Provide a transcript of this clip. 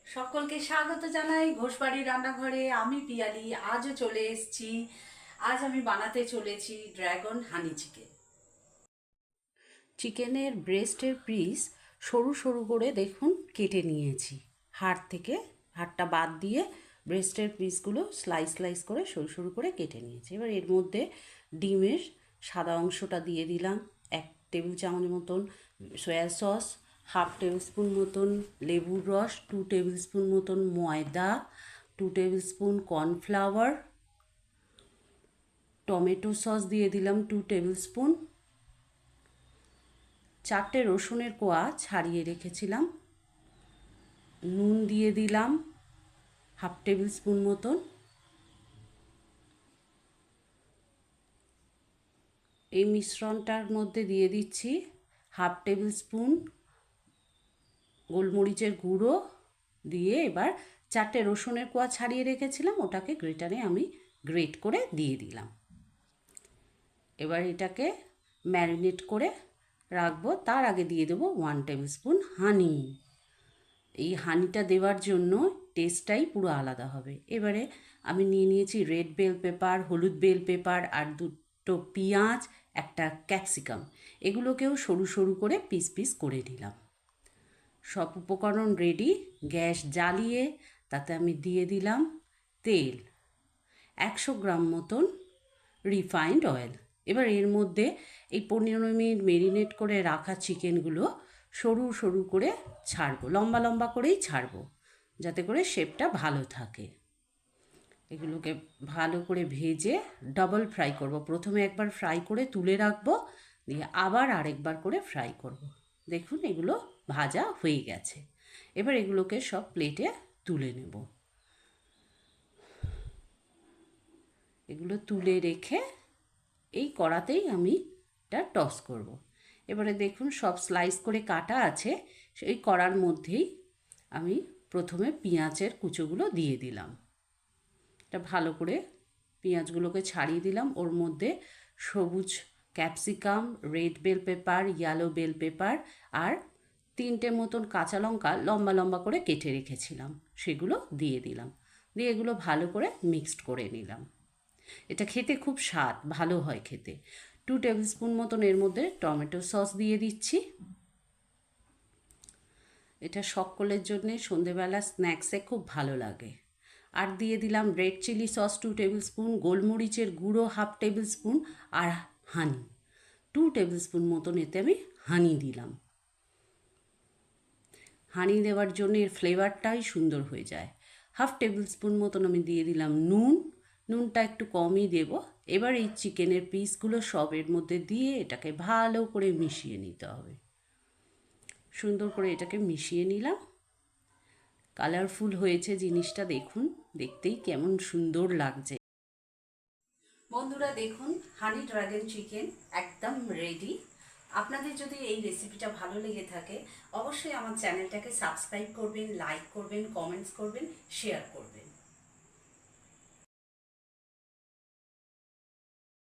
সকলকে স্বাগত জানাই ঘোষবাড়ির রান্নাঘরে। আমি পিয়ালি, আজও চলে এসেছি। আজ আমি বানাতে চলেছি ড্রাগন হানি চিকেন। চিকেনের ব্রেস্টের পিস সরু সরু করে দেখুন কেটে নিয়েছি। হাড়টা বাদ দিয়ে ব্রেস্টের পিসগুলো স্লাইস স্লাইস করে সরু সরু করে কেটে নিয়েছি। এবার এর মধ্যে ডিমের সাদা অংশটা দিয়ে দিলাম, 1 টেবিল চামচ মতন সয়া সস, 1/2 টেবিল স্পুন মতন লেবুর রস, 2 টেবিল স্পুন মতন ময়দা, 2 table spoon cornflour, tomato sauce দিয়ে দিলাম 2 টেবিল স্পুন, 4টে রসুনের কোয়া ছাড়িয়ে রেখেছিলাম, নুন দিয়ে দিলাম 1/2 টেবিল স্পুন মতন। এই মিশ্রণটার মধ্যে দিয়ে দিচ্ছি 1/2 টেবিল স্পুন গোলমরিচের গুঁড়ো দিয়ে এবার 4টে রসুনের কোয়া ছাড়িয়ে রেখেছিলাম, ওটাকে গ্রেটারে আমি গ্রেট করে দিয়ে দিলাম। এবার এটাকে ম্যারিনেট করে রাখবো। তার আগে দিয়ে দেবো 1 টেবিল স্পুন হানি। এই হানিটা দেওয়ার জন্য টেস্টটাই পুরো আলাদা হবে। এবারে আমি নিয়ে নিয়েছি রেড বেল পেপার, হলুদ বেল পেপার আর 2টো পেঁয়াজ, একটা ক্যাপসিকাম। এগুলোকেও সরু সরু করে পিস পিস করে নিলাম। সব উপকরণ রেডি। গ্যাস জ্বালিয়ে তাতে আমি দিয়ে দিলাম তেল, 100 গ্রাম মতন রিফাইন্ড অয়েল। এবার এর মধ্যে এই 15 মিনিট মেরিনেট করে রাখা চিকেনগুলো সরু সরু করে ছাড়বো, লম্বা লম্বা করেই ছাড়বো, যাতে করে শেপটা ভালো থাকে। এগুলোকে ভালো করে ভেজে ডাবল ফ্রাই করব। প্রথমে একবার ফ্রাই করে তুলে রাখবো, দিয়ে আবার আরেকবার করে ফ্রাই করব। দেখুন এগুলো ভাজা হয়ে গেছে। এবার এগুলোকে সব প্লেটে তুলে নেব। এগুলো তুলে রেখে এই কড়াতেই আমি এটা টস করব। এবারে দেখুন সব স্লাইস করে কাটা আছে, সেই কড়ার মধ্যেই আমি প্রথমে পেঁয়াজের কুচোগুলো দিয়ে দিলাম। এটা ভালো করে পেঁয়াজগুলোকে ছাড়িয়ে দিলাম। ওর মধ্যে সবুজ capsicum, red bell pepper, yellow bell pepper আর 3টে মতন কাঁচা লঙ্কা লম্বা লম্বা করে কেটে রেখেছিলাম, সেগুলো দিয়ে দিলাম। দিয়ে এগুলো ভালো করে মিক্সড করে নিলাম। এটা খেতে খুব স্বাদ ভালো হয় খেতে। 2 টেবিল স্পুন মতন এর মধ্যে টমেটো সস দিয়ে দিচ্ছি। এটা সকলের জন্যে সন্ধেবেলা স্ন্যাক্সে খুব ভালো লাগে। আর দিয়ে দিলাম red chilli sauce 2 tablespoon, গোলমরিচের গুঁড়ো 1/2 টেবিল স্পুন আর হানি 2 টেবিল স্পুন মতন এতে আমি হানি দিলাম। হানি দেওয়ার জন্য এর ফ্লেভারটাই সুন্দর হয়ে যায়। 1/2 টেবিল স্পুন মতন আমি দিয়ে দিলাম নুন, নুনটা একটু কমই দেব। এবার এই চিকেনের পিসগুলো সব এর মধ্যে দিয়ে এটাকে ভালো করে মিশিয়ে নিতে হবে। সুন্দর করে এটাকে মিশিয়ে নিলাম। কালারফুল হয়েছে জিনিসটা, দেখুন দেখতেই কেমন সুন্দর লাগছে। বন্ধুরা দেখুন হানি ড্রাগন চিকেন একদম রেডি। আপনাদের যদি এই রেসিপিটা ভালো লেগে থাকে অবশ্যই আমার চ্যানেলটাকে সাবস্ক্রাইব করবেন, লাইক করবেন, কমেন্টস করবেন, শেয়ার করবেন।